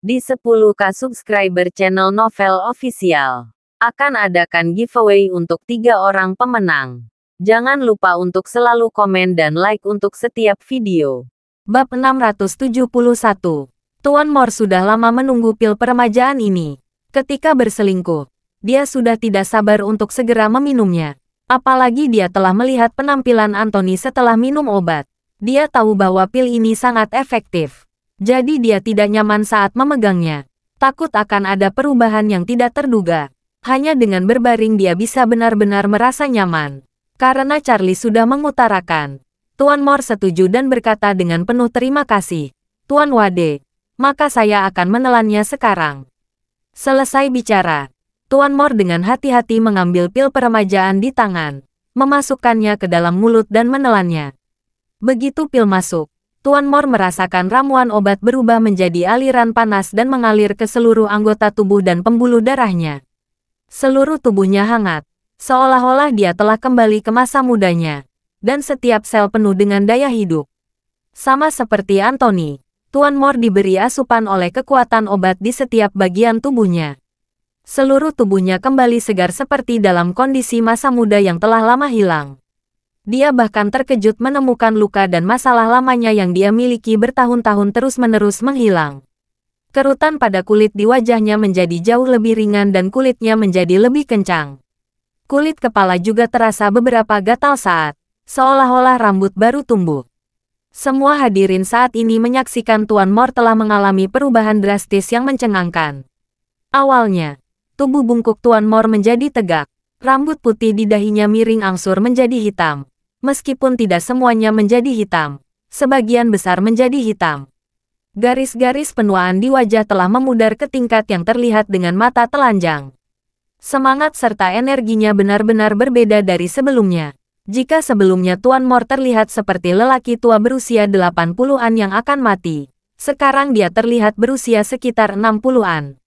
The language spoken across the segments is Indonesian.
Di 10K subscriber channel Novel Official, akan adakan giveaway untuk 3 orang pemenang. Jangan lupa untuk selalu komen dan like untuk setiap video. Bab 671. Tuan Mor sudah lama menunggu pil peremajaan ini. Ketika berselingkuh, dia sudah tidak sabar untuk segera meminumnya. Apalagi dia telah melihat penampilan Anthony setelah minum obat. Dia tahu bahwa pil ini sangat efektif. Jadi dia tidak nyaman saat memegangnya. Takut akan ada perubahan yang tidak terduga. Hanya dengan berbaring dia bisa benar-benar merasa nyaman. Karena Charlie sudah mengutarakan. Tuan Mor setuju dan berkata dengan penuh terima kasih. Tuan Wade, maka saya akan menelannya sekarang. Selesai bicara, Tuan Mor dengan hati-hati mengambil pil peremajaan di tangan, memasukkannya ke dalam mulut dan menelannya. Begitu pil masuk, Tuan Mor merasakan ramuan obat berubah menjadi aliran panas dan mengalir ke seluruh anggota tubuh dan pembuluh darahnya. Seluruh tubuhnya hangat, seolah-olah dia telah kembali ke masa mudanya, dan setiap sel penuh dengan daya hidup. Sama seperti Anthony, Tuan Mor diberi asupan oleh kekuatan obat di setiap bagian tubuhnya. Seluruh tubuhnya kembali segar seperti dalam kondisi masa muda yang telah lama hilang. Dia bahkan terkejut menemukan luka dan masalah lamanya yang dia miliki bertahun-tahun terus-menerus menghilang. Kerutan pada kulit di wajahnya menjadi jauh lebih ringan dan kulitnya menjadi lebih kencang. Kulit kepala juga terasa beberapa gatal saat, seolah-olah rambut baru tumbuh. Semua hadirin saat ini menyaksikan Tuan Mor telah mengalami perubahan drastis yang mencengangkan. Awalnya, tubuh bungkuk Tuan Mor menjadi tegak, rambut putih di dahinya miring angsur menjadi hitam. Meskipun tidak semuanya menjadi hitam, sebagian besar menjadi hitam. Garis-garis penuaan di wajah telah memudar ke tingkat yang terlihat dengan mata telanjang. Semangat serta energinya benar-benar berbeda dari sebelumnya. Jika sebelumnya Tuan Mor terlihat seperti lelaki tua berusia 80-an yang akan mati, sekarang dia terlihat berusia sekitar 60-an.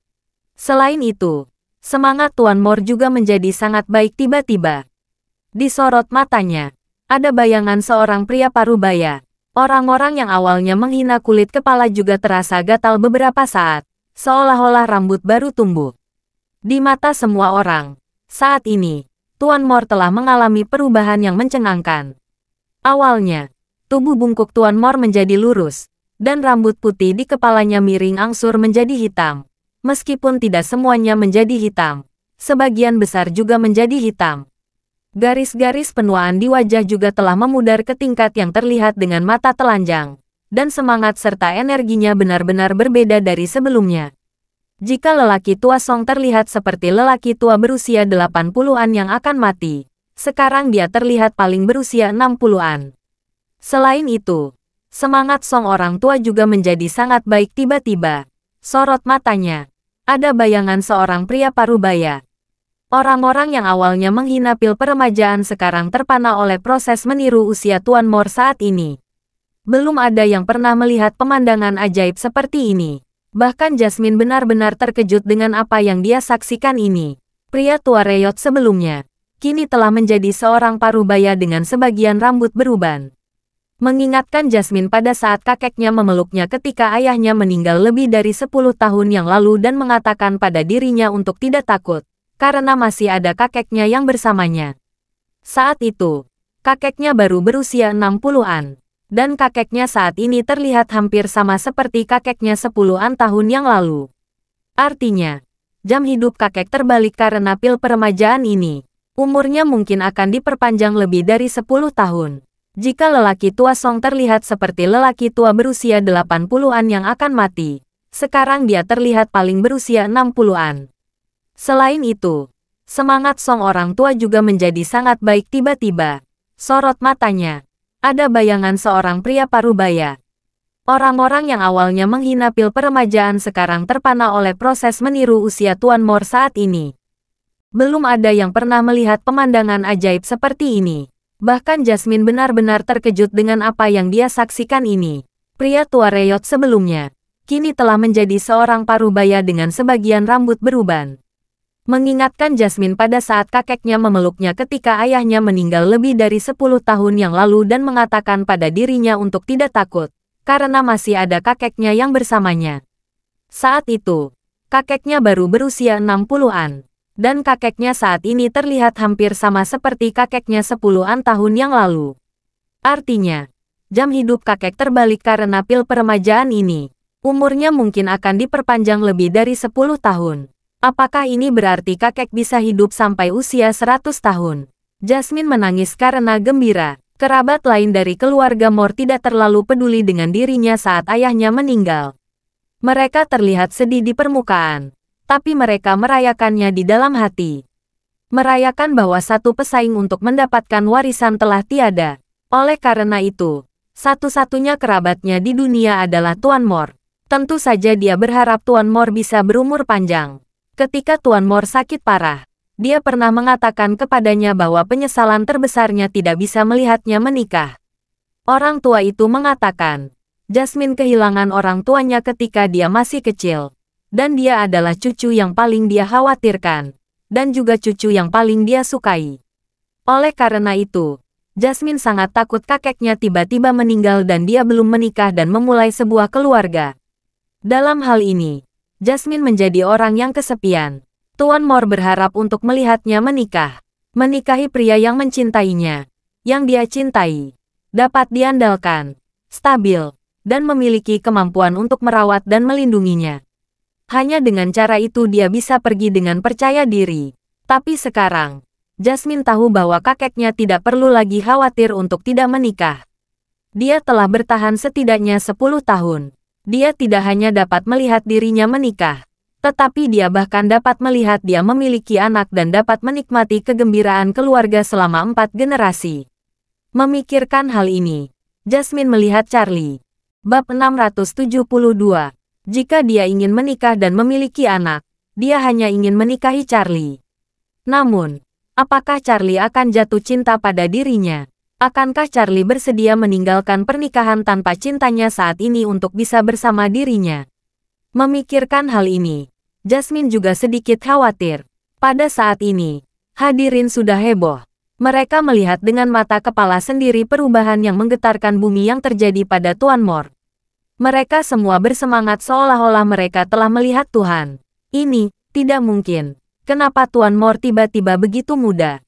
Selain itu, semangat Tuan Mor juga menjadi sangat baik tiba-tiba. Di sorot matanya, ada bayangan seorang pria parubaya. Orang-orang yang awalnya menghina kulit kepala juga terasa gatal beberapa saat, seolah-olah rambut baru tumbuh. Di mata semua orang, saat ini, Tuan Mor telah mengalami perubahan yang mencengangkan. Awalnya, tubuh bungkuk Tuan Mor menjadi lurus, dan rambut putih di kepalanya miring angsur menjadi hitam. Meskipun tidak semuanya menjadi hitam, sebagian besar juga menjadi hitam. Garis-garis penuaan di wajah juga telah memudar ke tingkat yang terlihat dengan mata telanjang, dan semangat serta energinya benar-benar berbeda dari sebelumnya. Jika lelaki tua Song terlihat seperti lelaki tua berusia 80-an yang akan mati, sekarang dia terlihat paling berusia 60-an. Selain itu, semangat Song orang tua juga menjadi sangat baik tiba-tiba. Sorot matanya, ada bayangan seorang pria parubaya. Orang-orang yang awalnya menghina pil peremajaan sekarang terpana oleh proses meniru usia Tuan Mor saat ini. Belum ada yang pernah melihat pemandangan ajaib seperti ini. Bahkan Jasmine benar-benar terkejut dengan apa yang dia saksikan ini. Pria tua Reyot sebelumnya, kini telah menjadi seorang parubaya dengan sebagian rambut beruban. Mengingatkan Jasmine pada saat kakeknya memeluknya ketika ayahnya meninggal lebih dari 10 tahun yang lalu dan mengatakan pada dirinya untuk tidak takut, karena masih ada kakeknya yang bersamanya. Saat itu, kakeknya baru berusia 60-an. Dan kakeknya saat ini terlihat hampir sama seperti kakeknya 10-an tahun yang lalu. Artinya, jam hidup kakek terbalik karena pil peremajaan ini. Umurnya mungkin akan diperpanjang lebih dari 10 tahun. Jika lelaki tua Song terlihat seperti lelaki tua berusia 80-an yang akan mati, sekarang dia terlihat paling berusia 60-an. Selain itu, semangat Song orang tua juga menjadi sangat baik tiba-tiba. Sorot matanya, ada bayangan seorang pria parubaya. Orang-orang yang awalnya menghina pil peremajaan sekarang terpana oleh proses meniru usia Tuan Mor saat ini. Belum ada yang pernah melihat pemandangan ajaib seperti ini. Bahkan Jasmine benar-benar terkejut dengan apa yang dia saksikan ini. Pria tua Reyot sebelumnya, kini telah menjadi seorang parubaya dengan sebagian rambut beruban. Mengingatkan Jasmine pada saat kakeknya memeluknya ketika ayahnya meninggal lebih dari 10 tahun yang lalu dan mengatakan pada dirinya untuk tidak takut, karena masih ada kakeknya yang bersamanya. Saat itu, kakeknya baru berusia 60-an. Dan kakeknya saat ini terlihat hampir sama seperti kakeknya 10-an tahun yang lalu. Artinya, jam hidup kakek terbalik karena pil peremajaan ini. Umurnya mungkin akan diperpanjang lebih dari 10 tahun. Apakah ini berarti kakek bisa hidup sampai usia 100 tahun? Jasmine menangis karena gembira. Kerabat lain dari keluarga Moore tidak terlalu peduli dengan dirinya saat ayahnya meninggal. Mereka terlihat sedih di permukaan, tapi mereka merayakannya di dalam hati. Merayakan bahwa satu pesaing untuk mendapatkan warisan telah tiada. Oleh karena itu, satu-satunya kerabatnya di dunia adalah Tuan Moore. Tentu saja dia berharap Tuan Moore bisa berumur panjang. Ketika Tuan Moore sakit parah, dia pernah mengatakan kepadanya bahwa penyesalan terbesarnya tidak bisa melihatnya menikah. Orang tua itu mengatakan, Jasmine kehilangan orang tuanya ketika dia masih kecil, dan dia adalah cucu yang paling dia khawatirkan, dan juga cucu yang paling dia sukai. Oleh karena itu, Jasmine sangat takut kakeknya tiba-tiba meninggal dan dia belum menikah dan memulai sebuah keluarga. Dalam hal ini, Jasmine menjadi orang yang kesepian. Tuan Moore berharap untuk melihatnya menikah. Menikahi pria yang mencintainya, yang dia cintai, dapat diandalkan, stabil, dan memiliki kemampuan untuk merawat dan melindunginya. Hanya dengan cara itu dia bisa pergi dengan percaya diri. Tapi sekarang, Jasmine tahu bahwa kakeknya tidak perlu lagi khawatir untuk tidak menikah. Dia telah bertahan setidaknya 10 tahun. Dia tidak hanya dapat melihat dirinya menikah, tetapi dia bahkan dapat melihat dia memiliki anak dan dapat menikmati kegembiraan keluarga selama 4 generasi. Memikirkan hal ini, Jasmine melihat Charlie. Bab 672. Jika dia ingin menikah dan memiliki anak, dia hanya ingin menikahi Charlie. Namun, apakah Charlie akan jatuh cinta pada dirinya? Akankah Charlie bersedia meninggalkan pernikahan tanpa cintanya saat ini untuk bisa bersama dirinya? Memikirkan hal ini, Jasmine juga sedikit khawatir. Pada saat ini, hadirin sudah heboh. Mereka melihat dengan mata kepala sendiri perubahan yang menggetarkan bumi yang terjadi pada Tuan Moore. Mereka semua bersemangat seolah-olah mereka telah melihat Tuhan. Ini tidak mungkin. Kenapa Tuan Moore tiba-tiba begitu muda?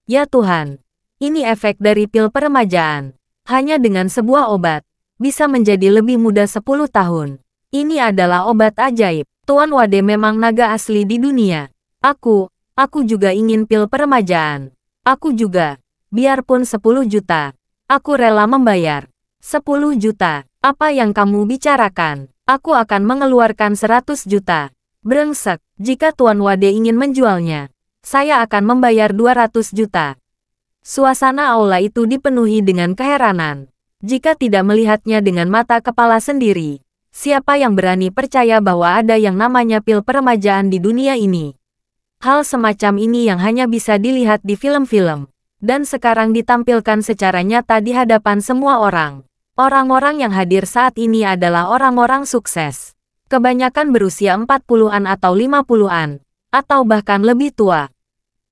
Ya Tuhan, ini efek dari pil peremajaan. Hanya dengan sebuah obat, bisa menjadi lebih muda 10 tahun. Ini adalah obat ajaib. Tuan Wade memang naga asli di dunia. Aku juga ingin pil peremajaan. Aku juga. Biarpun 10 juta. Aku rela membayar. 10 juta. Apa yang kamu bicarakan? Aku akan mengeluarkan 100 juta. Brengsek. Jika Tuan Wade ingin menjualnya, saya akan membayar 200 juta. Suasana aula itu dipenuhi dengan keheranan. Jika tidak melihatnya dengan mata kepala sendiri, siapa yang berani percaya bahwa ada yang namanya pil peremajaan di dunia ini? Hal semacam ini yang hanya bisa dilihat di film-film, dan sekarang ditampilkan secara nyata di hadapan semua orang. Orang-orang yang hadir saat ini adalah orang-orang sukses. Kebanyakan berusia 40-an atau 50-an, atau bahkan lebih tua.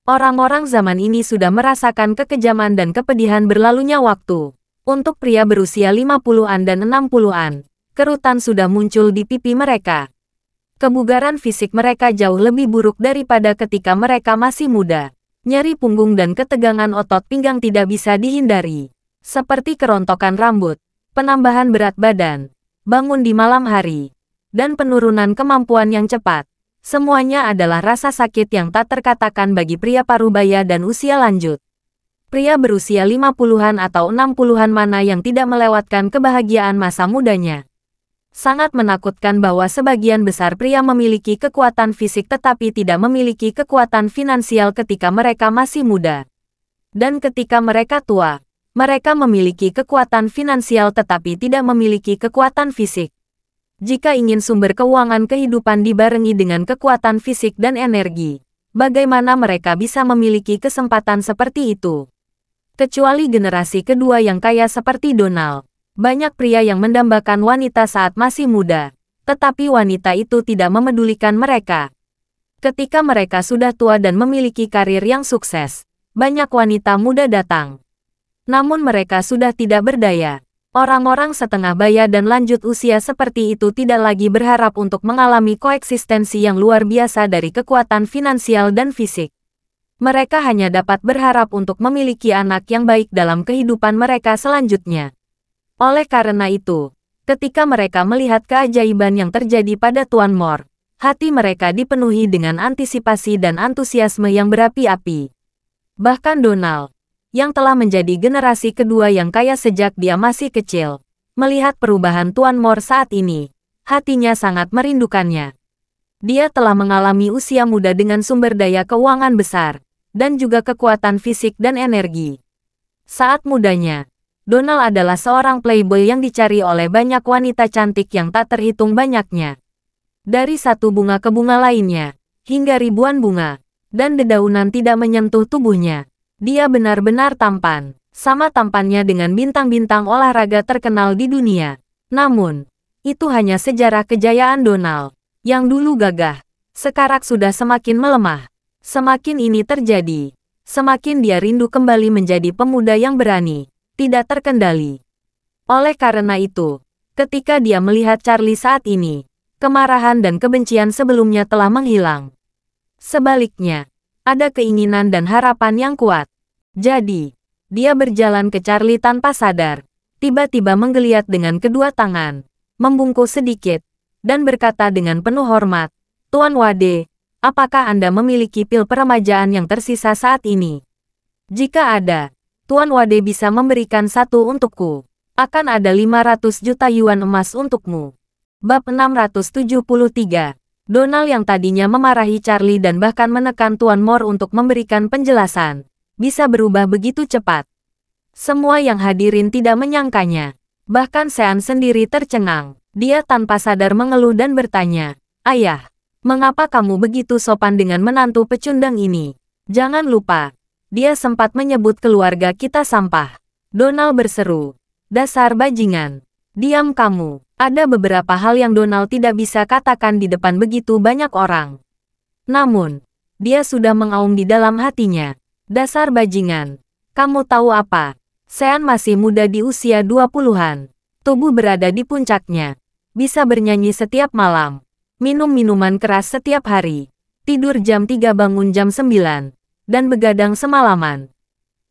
Orang-orang zaman ini sudah merasakan kekejaman dan kepedihan berlalunya waktu. Untuk pria berusia 50-an dan 60-an, kerutan sudah muncul di pipi mereka. Kebugaran fisik mereka jauh lebih buruk daripada ketika mereka masih muda. Nyeri punggung dan ketegangan otot pinggang tidak bisa dihindari. Seperti kerontokan rambut, penambahan berat badan, bangun di malam hari, dan penurunan kemampuan yang cepat. Semuanya adalah rasa sakit yang tak terkatakan bagi pria parubaya dan usia lanjut. Pria berusia 50-an atau 60-an mana yang tidak melewatkan kebahagiaan masa mudanya. Sangat menakutkan bahwa sebagian besar pria memiliki kekuatan fisik tetapi tidak memiliki kekuatan finansial ketika mereka masih muda. Dan ketika mereka tua, mereka memiliki kekuatan finansial tetapi tidak memiliki kekuatan fisik. Jika ingin sumber keuangan kehidupan dibarengi dengan kekuatan fisik dan energi, bagaimana mereka bisa memiliki kesempatan seperti itu? Kecuali generasi kedua yang kaya seperti Donald. Banyak pria yang mendambakan wanita saat masih muda, tetapi wanita itu tidak memedulikan mereka. Ketika mereka sudah tua dan memiliki karir yang sukses, banyak wanita muda datang. Namun mereka sudah tidak berdaya. Orang-orang setengah baya dan lanjut usia seperti itu tidak lagi berharap untuk mengalami koeksistensi yang luar biasa dari kekuatan finansial dan fisik. Mereka hanya dapat berharap untuk memiliki anak yang baik dalam kehidupan mereka selanjutnya. Oleh karena itu, ketika mereka melihat keajaiban yang terjadi pada Tuan Mor, hati mereka dipenuhi dengan antisipasi dan antusiasme yang berapi-api. Bahkan Donald, yang telah menjadi generasi kedua yang kaya sejak dia masih kecil, melihat perubahan Tuan Mor saat ini, hatinya sangat merindukannya. Dia telah mengalami usia muda dengan sumber daya keuangan besar, dan juga kekuatan fisik dan energi. Saat mudanya, Donald adalah seorang playboy yang dicari oleh banyak wanita cantik yang tak terhitung banyaknya. Dari satu bunga ke bunga lainnya, hingga ribuan bunga, dan dedaunan tidak menyentuh tubuhnya. Dia benar-benar tampan, sama tampannya dengan bintang-bintang olahraga terkenal di dunia. Namun, itu hanya sejarah kejayaan Donald, yang dulu gagah, sekarang sudah semakin melemah. Semakin ini terjadi, semakin dia rindu kembali menjadi pemuda yang berani, tidak terkendali. Oleh karena itu, ketika dia melihat Charlie saat ini, kemarahan dan kebencian sebelumnya telah menghilang. Sebaliknya, ada keinginan dan harapan yang kuat. Jadi, dia berjalan ke Charlie tanpa sadar, tiba-tiba menggeliat dengan kedua tangan, membungkuk sedikit, dan berkata dengan penuh hormat, "Tuan Wade, apakah Anda memiliki pil peremajaan yang tersisa saat ini? Jika ada, Tuan Wade bisa memberikan satu untukku. Akan ada 500 juta yuan emas untukmu." Bab 673. Donald yang tadinya memarahi Charlie dan bahkan menekan Tuan Mor untuk memberikan penjelasan, bisa berubah begitu cepat. Semua yang hadirin tidak menyangkanya. Bahkan Sean sendiri tercengang. Dia tanpa sadar mengeluh dan bertanya, "Ayah, mengapa kamu begitu sopan dengan menantu pecundang ini? Jangan lupa, dia sempat menyebut keluarga kita sampah." Donald berseru, "Dasar bajingan. Diam kamu." Ada beberapa hal yang Donald tidak bisa katakan di depan begitu banyak orang. Namun, dia sudah mengaum di dalam hatinya. "Dasar bajingan. Kamu tahu apa? Sean masih muda di usia 20-an. Tubuh berada di puncaknya. Bisa bernyanyi setiap malam. Minum minuman keras setiap hari. Tidur jam 3 bangun jam 9. Dan begadang semalaman.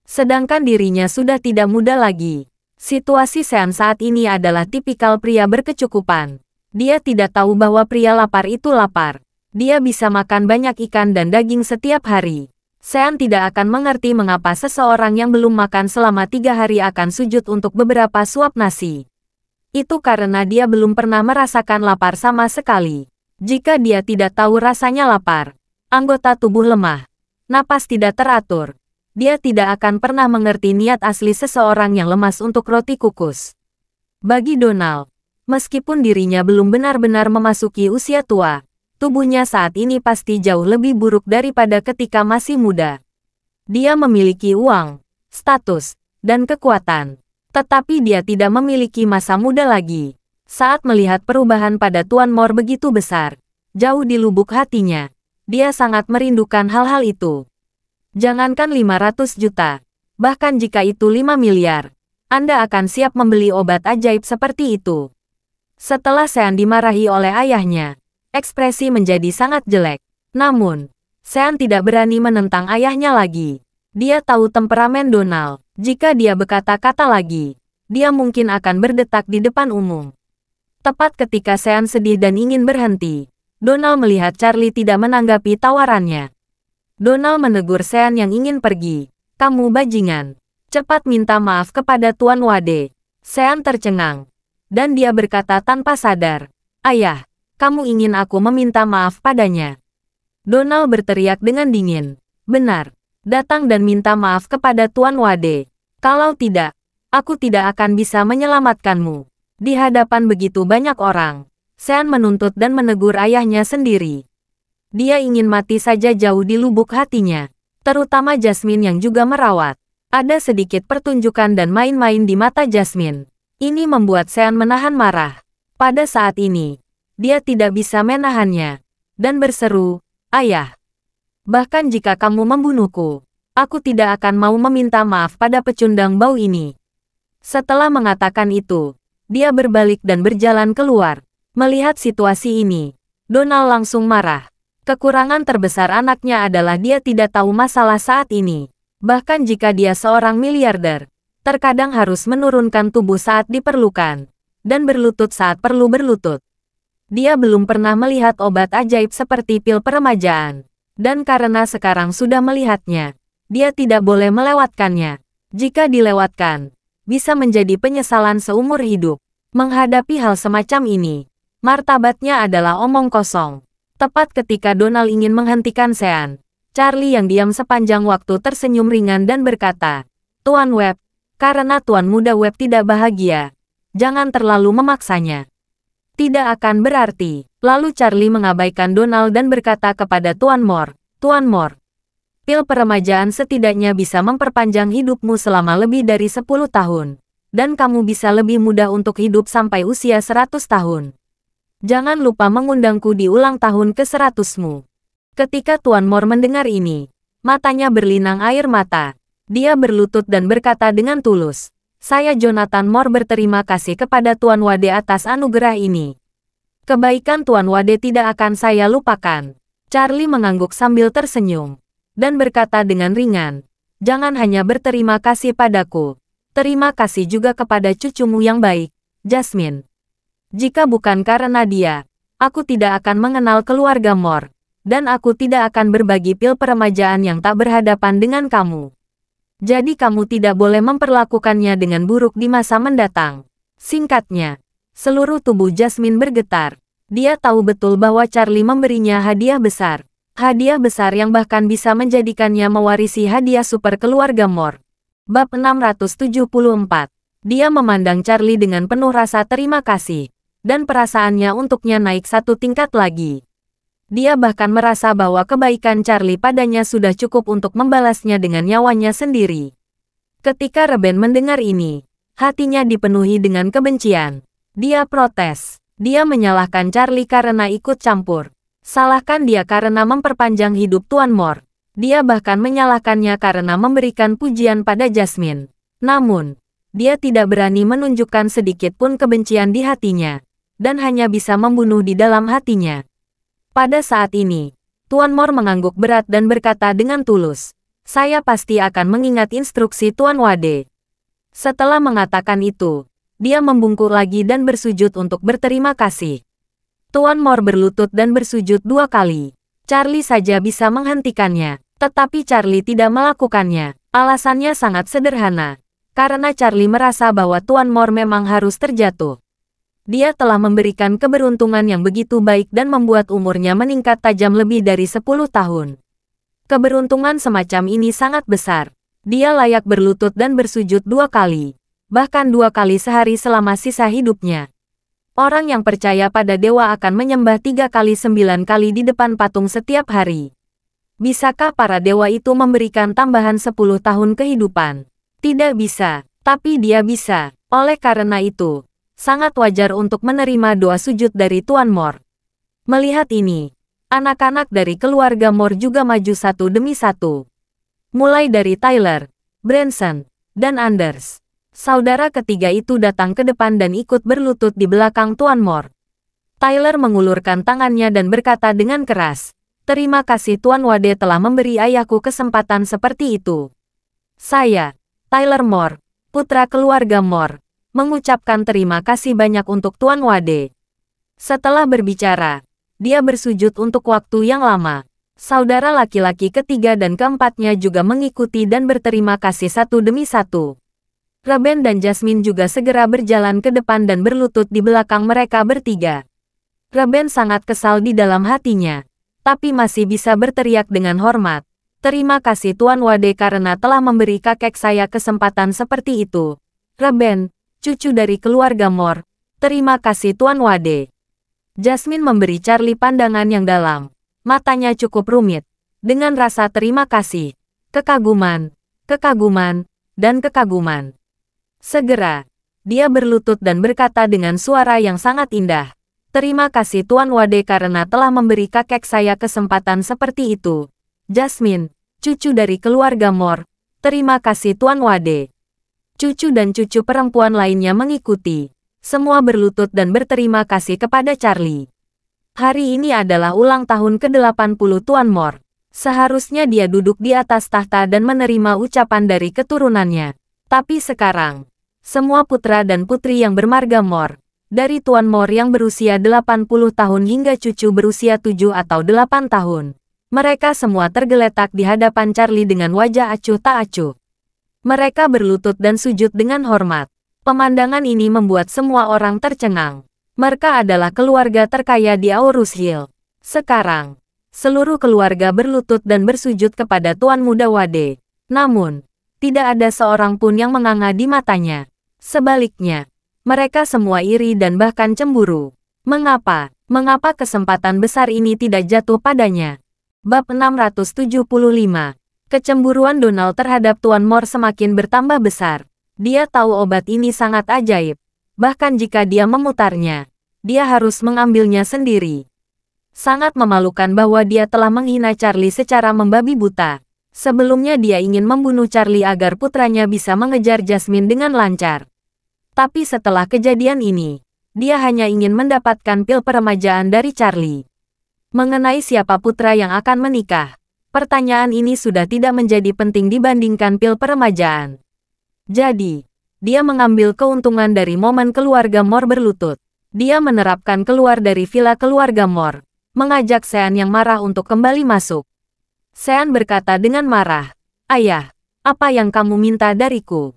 Sedangkan dirinya sudah tidak muda lagi. Situasi Sean saat ini adalah tipikal pria berkecukupan. Dia tidak tahu bahwa pria lapar itu lapar. Dia bisa makan banyak ikan dan daging setiap hari. Sean tidak akan mengerti mengapa seseorang yang belum makan selama 3 hari akan sujud untuk beberapa suap nasi. Itu karena dia belum pernah merasakan lapar sama sekali. Jika dia tidak tahu rasanya lapar, anggota tubuh lemah, napas tidak teratur, dia tidak akan pernah mengerti niat asli seseorang yang lemas untuk roti kukus. Bagi Donald, meskipun dirinya belum benar-benar memasuki usia tua, tubuhnya saat ini pasti jauh lebih buruk daripada ketika masih muda. Dia memiliki uang, status, dan kekuatan. Tetapi dia tidak memiliki masa muda lagi. Saat melihat perubahan pada Tuan Mor begitu besar, jauh di lubuk hatinya, dia sangat merindukan hal-hal itu. Jangankan 500 juta, bahkan jika itu 5 miliar, Anda akan siap membeli obat ajaib seperti itu. Setelah Sean dimarahi oleh ayahnya, ekspresi menjadi sangat jelek. Namun, Sean tidak berani menentang ayahnya lagi. Dia tahu temperamen Donald. Jika dia berkata-kata lagi, dia mungkin akan berdetak di depan umum. Tepat ketika Sean sedih dan ingin berhenti, Donald melihat Charlie tidak menanggapi tawarannya. Donald menegur Sean yang ingin pergi. "Kamu bajingan. Cepat minta maaf kepada Tuan Wade." Sean tercengang. Dan dia berkata tanpa sadar, "Ayah, kamu ingin aku meminta maaf padanya?" Donald berteriak dengan dingin. "Benar. Datang dan minta maaf kepada Tuan Wade. Kalau tidak, aku tidak akan bisa menyelamatkanmu." Di hadapan begitu banyak orang, Sean menuntut dan menegur ayahnya sendiri. Dia ingin mati saja jauh di lubuk hatinya. Terutama Jasmine yang juga merawat. Ada sedikit pertunjukan dan main-main di mata Jasmine. Ini membuat Sean menahan marah. Pada saat ini, dia tidak bisa menahannya. Dan berseru, "Ayah, bahkan jika kamu membunuhku, aku tidak akan mau meminta maaf pada pecundang bau ini." Setelah mengatakan itu, dia berbalik dan berjalan keluar. Melihat situasi ini, Donald langsung marah. Kekurangan terbesar anaknya adalah dia tidak tahu masalah saat ini. Bahkan jika dia seorang miliarder, terkadang harus menurunkan tubuh saat diperlukan, dan berlutut saat perlu berlutut. Dia belum pernah melihat obat ajaib seperti pil peremajaan. Dan karena sekarang sudah melihatnya, dia tidak boleh melewatkannya. Jika dilewatkan, bisa menjadi penyesalan seumur hidup. Menghadapi hal semacam ini, martabatnya adalah omong kosong. Tepat ketika Donald ingin menghentikan Sean, Charlie yang diam sepanjang waktu tersenyum ringan dan berkata, "Tuan Webb, karena Tuan Muda Webb tidak bahagia, jangan terlalu memaksanya. Tidak akan berarti." Lalu Charlie mengabaikan Donald dan berkata kepada Tuan Moore, "Tuan Moore, pil peremajaan setidaknya bisa memperpanjang hidupmu selama lebih dari 10 tahun. Dan kamu bisa lebih mudah untuk hidup sampai usia 100 tahun. Jangan lupa mengundangku di ulang tahun ke-100-mu." Ketika Tuan Moore mendengar ini, matanya berlinang air mata. Dia berlutut dan berkata dengan tulus, "Saya Jonathan Moore berterima kasih kepada Tuan Wade atas anugerah ini. Kebaikan Tuan Wade tidak akan saya lupakan." Charlie mengangguk sambil tersenyum, dan berkata dengan ringan, "Jangan hanya berterima kasih padaku. Terima kasih juga kepada cucumu yang baik, Jasmine. Jika bukan karena dia, aku tidak akan mengenal keluarga Moore, dan aku tidak akan berbagi pil peremajaan yang tak berhadapan dengan kamu. Jadi kamu tidak boleh memperlakukannya dengan buruk di masa mendatang." Singkatnya, seluruh tubuh Jasmine bergetar. Dia tahu betul bahwa Charlie memberinya hadiah besar. Hadiah besar yang bahkan bisa menjadikannya mewarisi hadiah super keluarga Moore. Bab 674. Dia memandang Charlie dengan penuh rasa terima kasih, dan perasaannya untuknya naik satu tingkat lagi. Dia bahkan merasa bahwa kebaikan Charlie padanya sudah cukup untuk membalasnya dengan nyawanya sendiri. Ketika Reben mendengar ini, hatinya dipenuhi dengan kebencian. Dia protes. Dia menyalahkan Charlie karena ikut campur. Salahkan dia karena memperpanjang hidup Tuan Moore. Dia bahkan menyalahkannya karena memberikan pujian pada Jasmine. Namun, dia tidak berani menunjukkan sedikit pun kebencian di hatinya, dan hanya bisa membunuh di dalam hatinya. Pada saat ini, Tuan Moore mengangguk berat dan berkata dengan tulus, "Saya pasti akan mengingat instruksi Tuan Wade." Setelah mengatakan itu, dia membungkuk lagi dan bersujud untuk berterima kasih. Tuan Moore berlutut dan bersujud 2 kali. Charlie saja bisa menghentikannya, tetapi Charlie tidak melakukannya. Alasannya sangat sederhana, karena Charlie merasa bahwa Tuan Moore memang harus terjatuh. Dia telah memberikan keberuntungan yang begitu baik dan membuat umurnya meningkat tajam lebih dari 10 tahun. Keberuntungan semacam ini sangat besar. Dia layak berlutut dan bersujud 2 kali. Bahkan 2 kali sehari selama sisa hidupnya. Orang yang percaya pada dewa akan menyembah 3 kali 9 kali di depan patung setiap hari. Bisakah para dewa itu memberikan tambahan 10 tahun kehidupan? Tidak bisa, tapi dia bisa. Oleh karena itu, sangat wajar untuk menerima doa sujud dari Tuan Moore. Melihat ini, anak-anak dari keluarga Moore juga maju satu demi satu. Mulai dari Tyler, Branson, dan Anders. Saudara ketiga itu datang ke depan dan ikut berlutut di belakang Tuan Moore. Tyler mengulurkan tangannya dan berkata dengan keras, "Terima kasih Tuan Wade telah memberi ayahku kesempatan seperti itu. Saya, Tyler Moore, putra keluarga Moore, mengucapkan terima kasih banyak untuk Tuan Wade." Setelah berbicara, dia bersujud untuk waktu yang lama. Saudara laki-laki ketiga dan keempatnya juga mengikuti dan berterima kasih satu demi satu. Reben dan Jasmine juga segera berjalan ke depan dan berlutut di belakang mereka bertiga. Reben sangat kesal di dalam hatinya, tapi masih bisa berteriak dengan hormat, "Terima kasih Tuan Wade karena telah memberi kakek saya kesempatan seperti itu. Reben, cucu dari keluarga Moore, terima kasih Tuan Wade." Jasmine memberi Charlie pandangan yang dalam. Matanya cukup rumit, dengan rasa terima kasih, kekaguman, dan kekaguman. Segera, dia berlutut dan berkata dengan suara yang sangat indah, "Terima kasih Tuan Wade karena telah memberi kakek saya kesempatan seperti itu. Jasmine, cucu dari keluarga Moore, terima kasih Tuan Wade." Cucu dan cucu perempuan lainnya mengikuti. Semua berlutut dan berterima kasih kepada Charlie. Hari ini adalah ulang tahun ke-80 Tuan Mor. Seharusnya dia duduk di atas tahta dan menerima ucapan dari keturunannya. Tapi sekarang, semua putra dan putri yang bermarga Mor, dari Tuan Mor yang berusia 80 tahun hingga cucu berusia 7 atau 8 tahun, mereka semua tergeletak di hadapan Charlie dengan wajah acuh tak acuh. Mereka berlutut dan sujud dengan hormat. Pemandangan ini membuat semua orang tercengang. Mereka adalah keluarga terkaya di Aurus Hill. Sekarang, seluruh keluarga berlutut dan bersujud kepada Tuan Muda Wade. Namun, tidak ada seorang pun yang menganga di matanya. Sebaliknya, mereka semua iri dan bahkan cemburu. Mengapa? Mengapa kesempatan besar ini tidak jatuh padanya? Bab 675. Kecemburuan Donald terhadap Tuan Mor semakin bertambah besar. Dia tahu obat ini sangat ajaib. Bahkan jika dia memutarnya, dia harus mengambilnya sendiri. Sangat memalukan bahwa dia telah menghina Charlie secara membabi buta. Sebelumnya dia ingin membunuh Charlie agar putranya bisa mengejar Jasmine dengan lancar. Tapi setelah kejadian ini, dia hanya ingin mendapatkan pil peremajaan dari Charlie. Mengenai siapa putra yang akan menikah, pertanyaan ini sudah tidak menjadi penting dibandingkan pil peremajaan. Jadi, dia mengambil keuntungan dari momen keluarga Mor berlutut. Dia menerapkan keluar dari villa keluarga Mor, mengajak Sean yang marah untuk kembali masuk. Sean berkata dengan marah, "Ayah, apa yang kamu minta dariku?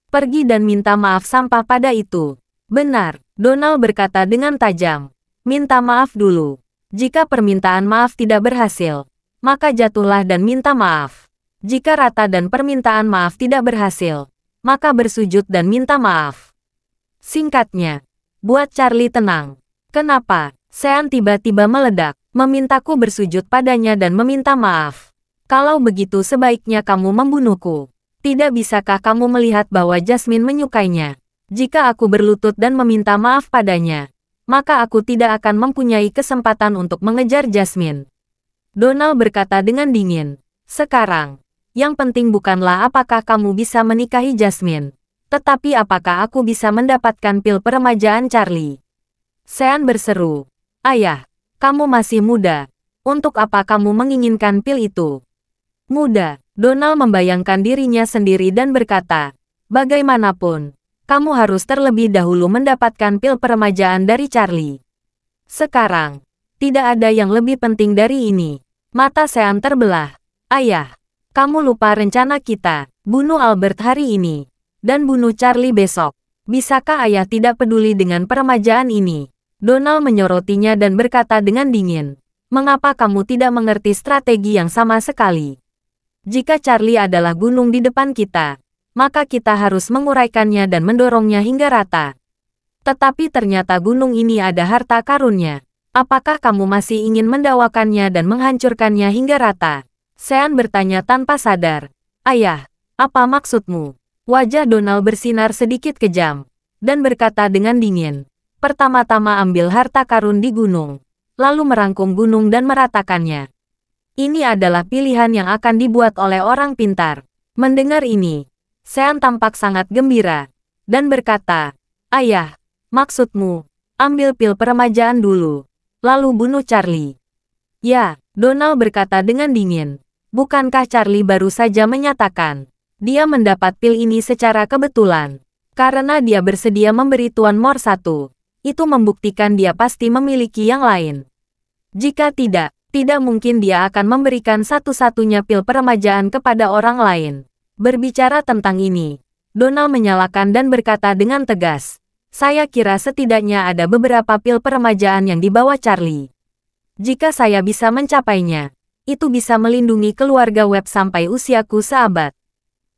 Pergi dan minta maaf sampah pada itu." "Benar," Donald berkata dengan tajam. "Minta maaf dulu. Jika permintaan maaf tidak berhasil, maka jatuhlah dan minta maaf. Jika rata dan permintaan maaf tidak berhasil, maka bersujud dan minta maaf." Singkatnya, buat Charlie tenang. "Kenapa?" Sean tiba-tiba meledak. "Memintaku bersujud padanya dan meminta maaf. Kalau begitu sebaiknya kamu membunuhku. Tidak bisakah kamu melihat bahwa Jasmine menyukainya? Jika aku berlutut dan meminta maaf padanya, maka aku tidak akan mempunyai kesempatan untuk mengejar Jasmine." Donald berkata dengan dingin. "Sekarang, yang penting bukanlah apakah kamu bisa menikahi Jasmine, tetapi apakah aku bisa mendapatkan pil peremajaan Charlie." Sean berseru, "Ayah, kamu masih muda. Untuk apa kamu menginginkan pil itu?" "Muda." Donald membayangkan dirinya sendiri dan berkata, "Bagaimanapun, kamu harus terlebih dahulu mendapatkan pil peremajaan dari Charlie. Sekarang, tidak ada yang lebih penting dari ini." Mata Sean terbelah. "Ayah, kamu lupa rencana kita, bunuh Albert hari ini, dan bunuh Charlie besok. Bisakah ayah tidak peduli dengan peremajaan ini?" Donald menyorotinya dan berkata dengan dingin, "Mengapa kamu tidak mengerti strategi yang sama sekali? Jika Charlie adalah gunung di depan kita, maka kita harus menguraikannya dan mendorongnya hingga rata. Tetapi ternyata gunung ini ada harta karunnya. Apakah kamu masih ingin mendawakannya dan menghancurkannya hingga rata?" Sean bertanya tanpa sadar. "Ayah, apa maksudmu?" Wajah Donald bersinar sedikit kejam, dan berkata dengan dingin, "Pertama-tama ambil harta karun di gunung, lalu merangkum gunung dan meratakannya. Ini adalah pilihan yang akan dibuat oleh orang pintar." Mendengar ini, Sean tampak sangat gembira, dan berkata, "Ayah, maksudmu, ambil pil peremajaan dulu, lalu bunuh Charlie?" "Ya," Donald berkata dengan dingin. "Bukankah Charlie baru saja menyatakan, dia mendapat pil ini secara kebetulan, karena dia bersedia memberi Tuan Mor satu. Itu membuktikan dia pasti memiliki yang lain. Jika tidak, tidak mungkin dia akan memberikan satu-satunya pil peremajaan kepada orang lain." Berbicara tentang ini, Donald menyalakan dan berkata dengan tegas, "Saya kira setidaknya ada beberapa pil peremajaan yang dibawa Charlie. Jika saya bisa mencapainya, itu bisa melindungi keluarga Webb sampai usiaku seabad."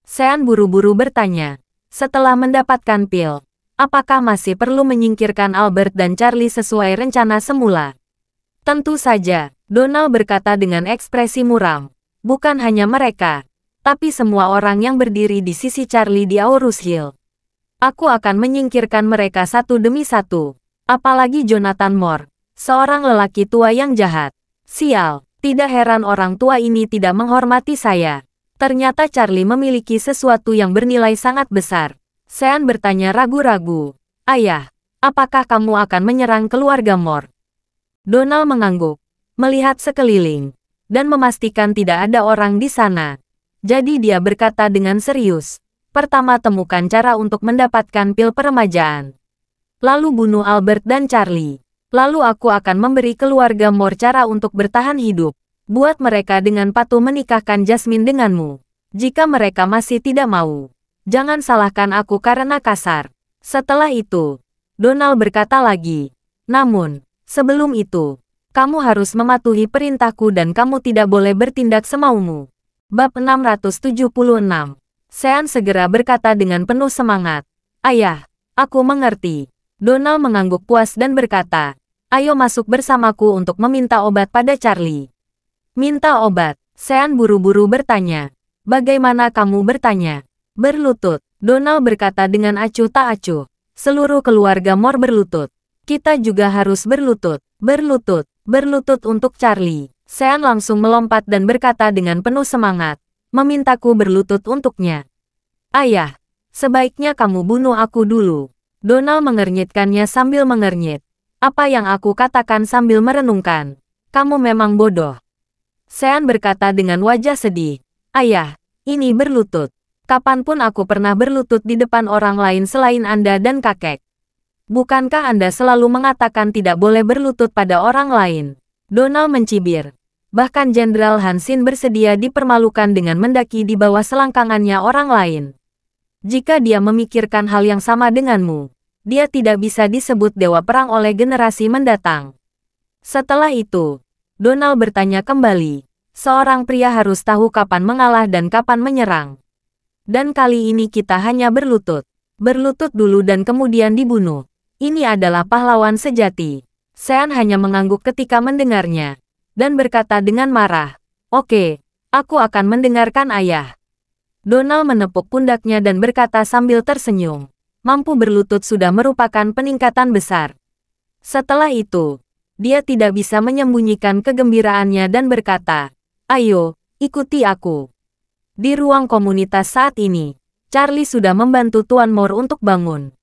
Sean buru-buru bertanya, "Setelah mendapatkan pil, apakah masih perlu menyingkirkan Albert dan Charlie sesuai rencana semula?" "Tentu saja," Donald berkata dengan ekspresi muram. "Bukan hanya mereka, tapi semua orang yang berdiri di sisi Charlie di Aurus Hill. Aku akan menyingkirkan mereka satu demi satu. Apalagi Jonathan More, seorang lelaki tua yang jahat. Sial, tidak heran orang tua ini tidak menghormati saya. Ternyata Charlie memiliki sesuatu yang bernilai sangat besar. Sean bertanya ragu-ragu. Ayah, apakah kamu akan menyerang keluarga Moore? Donald mengangguk, melihat sekeliling, dan memastikan tidak ada orang di sana. Jadi dia berkata dengan serius, pertama temukan cara untuk mendapatkan pil peremajaan. Lalu bunuh Albert dan Charlie. Lalu aku akan memberi keluarga Moore cara untuk bertahan hidup. Buat mereka dengan patuh menikahkan Jasmine denganmu. Jika mereka masih tidak mau, jangan salahkan aku karena kasar. Setelah itu, Donald berkata lagi, namun, sebelum itu, kamu harus mematuhi perintahku dan kamu tidak boleh bertindak semaumu. Bab 676. Sean segera berkata dengan penuh semangat, Ayah, aku mengerti. Donald mengangguk puas dan berkata, ayo masuk bersamaku untuk meminta obat pada Charlie. Minta obat. Sean buru-buru bertanya. Bagaimana kamu bertanya? Berlutut. Donald berkata dengan acuh tak acuh. Seluruh keluarga Moore berlutut. Kita juga harus berlutut. Berlutut. Berlutut untuk Charlie. Sean langsung melompat dan berkata dengan penuh semangat. Memintaku berlutut untuknya. Ayah, sebaiknya kamu bunuh aku dulu. Donald mengernyitkannya sambil mengernyit. Apa yang aku katakan sambil merenungkan. Kamu memang bodoh. Sean berkata dengan wajah sedih. Ayah, ini berlutut. Kapanpun aku pernah berlutut di depan orang lain selain Anda dan kakek. Bukankah Anda selalu mengatakan tidak boleh berlutut pada orang lain? Donald mencibir. Bahkan Jenderal Hansin bersedia dipermalukan dengan mendaki di bawah selangkangannya orang lain. Jika dia memikirkan hal yang sama denganmu, dia tidak bisa disebut dewa perang oleh generasi mendatang. Setelah itu, Donald bertanya kembali, seorang pria harus tahu kapan mengalah dan kapan menyerang. Dan kali ini kita hanya berlutut. Berlutut dulu dan kemudian dibunuh. Ini adalah pahlawan sejati. Sean hanya mengangguk ketika mendengarnya, dan berkata dengan marah, oke, aku akan mendengarkan ayah. Donald menepuk pundaknya dan berkata sambil tersenyum, mampu berlutut sudah merupakan peningkatan besar. Setelah itu, dia tidak bisa menyembunyikan kegembiraannya dan berkata, ayo, ikuti aku. Di ruang komunitas saat ini, Charlie sudah membantu Tuan Moore untuk bangun.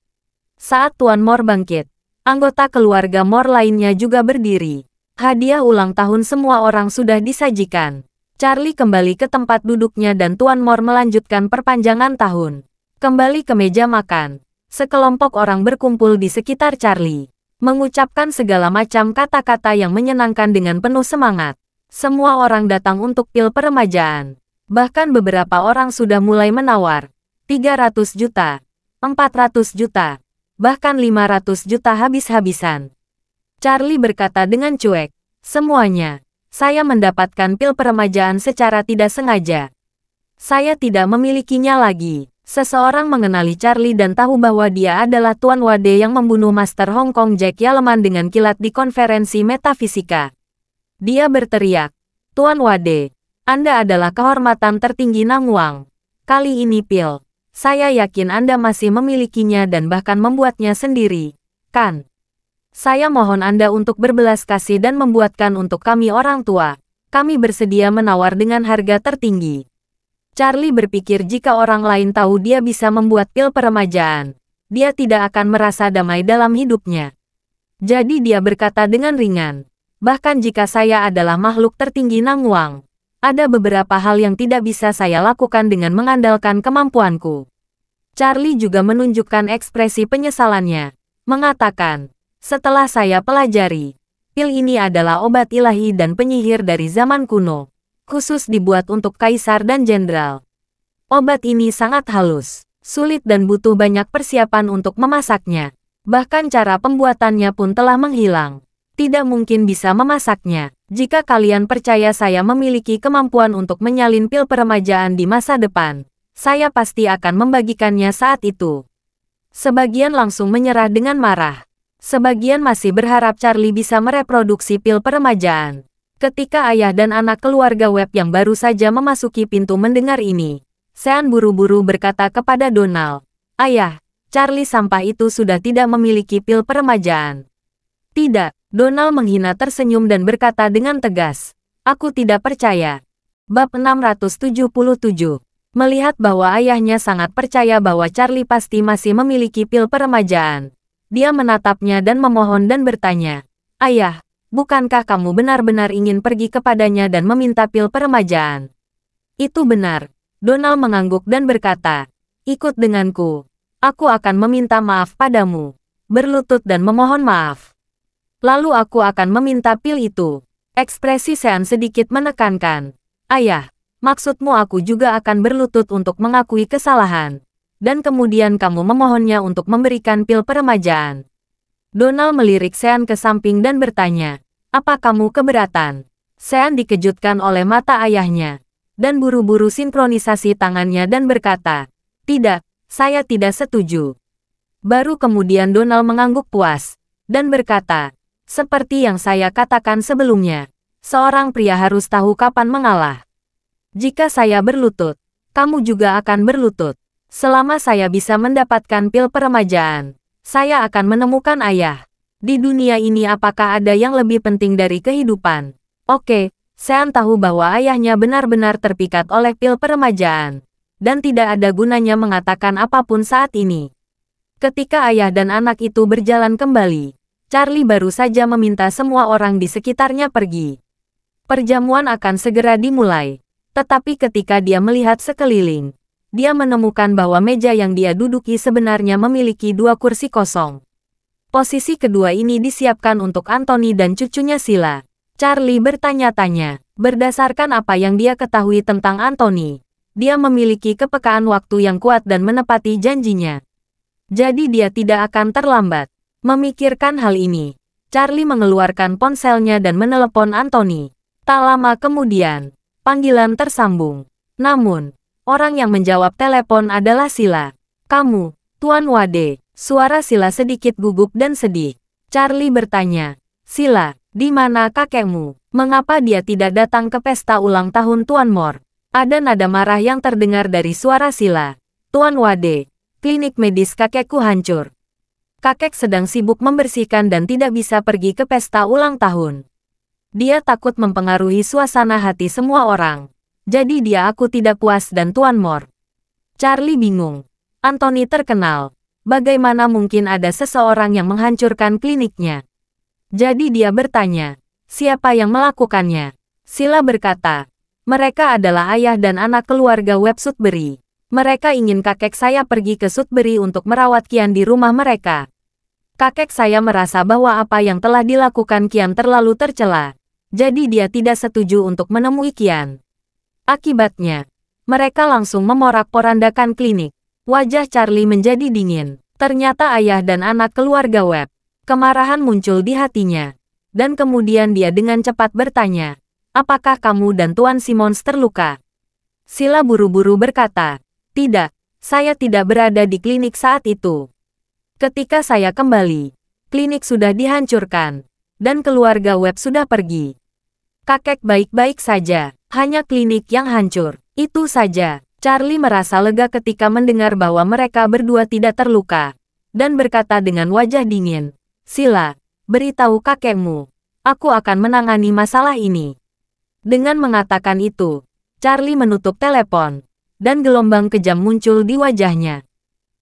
Saat Tuan Moore bangkit, anggota keluarga Moore lainnya juga berdiri. Hadiah ulang tahun semua orang sudah disajikan. Charlie kembali ke tempat duduknya dan Tuan Moore melanjutkan perpanjangan tahun. Kembali ke meja makan. Sekelompok orang berkumpul di sekitar Charlie, mengucapkan segala macam kata-kata yang menyenangkan dengan penuh semangat. Semua orang datang untuk pil peremajaan. Bahkan beberapa orang sudah mulai menawar. 300 juta, 400 juta, bahkan 500 juta habis-habisan. Charlie berkata dengan cuek, semuanya, saya mendapatkan pil peremajaan secara tidak sengaja. Saya tidak memilikinya lagi. Seseorang mengenali Charlie dan tahu bahwa dia adalah Tuan Wade yang membunuh Master Hong Kong Jack Yaleman dengan kilat di konferensi metafisika. Dia berteriak, Tuan Wade, Anda adalah kehormatan tertinggi Nangwang. Kali ini pil, saya yakin Anda masih memilikinya dan bahkan membuatnya sendiri, kan? Saya mohon Anda untuk berbelas kasih dan membuatkan untuk kami orang tua. Kami bersedia menawar dengan harga tertinggi. Charlie berpikir jika orang lain tahu dia bisa membuat pil peremajaan, dia tidak akan merasa damai dalam hidupnya. Jadi dia berkata dengan ringan, bahkan jika saya adalah makhluk tertinggi Nangwang, ada beberapa hal yang tidak bisa saya lakukan dengan mengandalkan kemampuanku. Charlie juga menunjukkan ekspresi penyesalannya, mengatakan, setelah saya pelajari, pil ini adalah obat ilahi dan penyihir dari zaman kuno. Khusus dibuat untuk kaisar dan jenderal. Obat ini sangat halus, sulit dan butuh banyak persiapan untuk memasaknya. Bahkan cara pembuatannya pun telah menghilang. Tidak mungkin bisa memasaknya. Jika kalian percaya saya memiliki kemampuan untuk menyalin pil peremajaan di masa depan, saya pasti akan membagikannya saat itu. Sebagian langsung menyerah dengan marah. Sebagian masih berharap Charlie bisa mereproduksi pil peremajaan. Ketika ayah dan anak keluarga Webb yang baru saja memasuki pintu mendengar ini, Sean buru-buru berkata kepada Donald, Ayah, Charlie sampah itu sudah tidak memiliki pil peremajaan. Tidak, Donald menghina tersenyum dan berkata dengan tegas, aku tidak percaya. Bab 677. Melihat bahwa ayahnya sangat percaya bahwa Charlie pasti masih memiliki pil peremajaan, dia menatapnya dan memohon dan bertanya, "Ayah, bukankah kamu benar-benar ingin pergi kepadanya dan meminta pil peremajaan?" "Itu benar." Donald mengangguk dan berkata, "Ikut denganku. Aku akan meminta maaf padamu." Berlutut dan memohon maaf. "Lalu aku akan meminta pil itu." Ekspresi Sean sedikit menekankan. "Ayah, maksudmu aku juga akan berlutut untuk mengakui kesalahan. Dan kemudian kamu memohonnya untuk memberikan pil peremajaan." Donald melirik Sean ke samping dan bertanya, "Apa kamu keberatan?" Sean dikejutkan oleh mata ayahnya. Dan buru-buru sinkronisasi tangannya dan berkata, "Tidak, saya tidak setuju." Baru kemudian Donald mengangguk puas. Dan berkata, "Seperti yang saya katakan sebelumnya. Seorang pria harus tahu kapan mengalah. Jika saya berlutut, kamu juga akan berlutut. Selama saya bisa mendapatkan pil peremajaan, saya akan menemukan ayah. Di dunia ini apakah ada yang lebih penting dari kehidupan?" Oke, Sean tahu bahwa ayahnya benar-benar terpikat oleh pil peremajaan. Dan tidak ada gunanya mengatakan apapun saat ini. Ketika ayah dan anak itu berjalan kembali, Charlie baru saja meminta semua orang di sekitarnya pergi. Perjamuan akan segera dimulai. Tetapi ketika dia melihat sekeliling, dia menemukan bahwa meja yang dia duduki sebenarnya memiliki 2 kursi kosong. Posisi kedua ini disiapkan untuk Anthony dan cucunya Sheila. Charlie bertanya-tanya, berdasarkan apa yang dia ketahui tentang Anthony, dia memiliki kepekaan waktu yang kuat dan menepati janjinya. Jadi dia tidak akan terlambat. Memikirkan hal ini, Charlie mengeluarkan ponselnya dan menelepon Anthony. Tak lama kemudian, panggilan tersambung. Namun, orang yang menjawab telepon adalah Sheila. "Kamu, Tuan Wade." Suara Sheila sedikit gugup dan sedih. Charlie bertanya, "Sheila, di mana kakekmu? Mengapa dia tidak datang ke pesta ulang tahun Tuan Moore?" Ada nada marah yang terdengar dari suara Sheila. "Tuan Wade, klinik medis kakekku hancur. Kakek sedang sibuk membersihkan dan tidak bisa pergi ke pesta ulang tahun. Dia takut mempengaruhi suasana hati semua orang. Jadi aku tidak puas dan Tuan Moore." Charlie bingung. Anthony terkenal. Bagaimana mungkin ada seseorang yang menghancurkan kliniknya? Jadi dia bertanya, siapa yang melakukannya? Sheila berkata, "Mereka adalah ayah dan anak keluarga Webb Sudbury. Mereka ingin kakek saya pergi ke Sudbury untuk merawat Kian di rumah mereka. Kakek saya merasa bahwa apa yang telah dilakukan Kian terlalu tercela. Jadi dia tidak setuju untuk menemui Kian. Akibatnya, mereka langsung memorak-porandakan klinik." Wajah Charlie menjadi dingin. Ternyata ayah dan anak keluarga Webb. Kemarahan muncul di hatinya. Dan kemudian dia dengan cepat bertanya, "Apakah kamu dan Tuan Simmons terluka?" Sheila buru-buru berkata, "Tidak, saya tidak berada di klinik saat itu. Ketika saya kembali, klinik sudah dihancurkan, dan keluarga Webb sudah pergi. Kakek baik-baik saja, hanya klinik yang hancur. Itu saja." Charlie merasa lega ketika mendengar bahwa mereka berdua tidak terluka, dan berkata dengan wajah dingin, "Sheila, beritahu kakekmu, aku akan menangani masalah ini." Dengan mengatakan itu, Charlie menutup telepon, dan gelombang kejam muncul di wajahnya.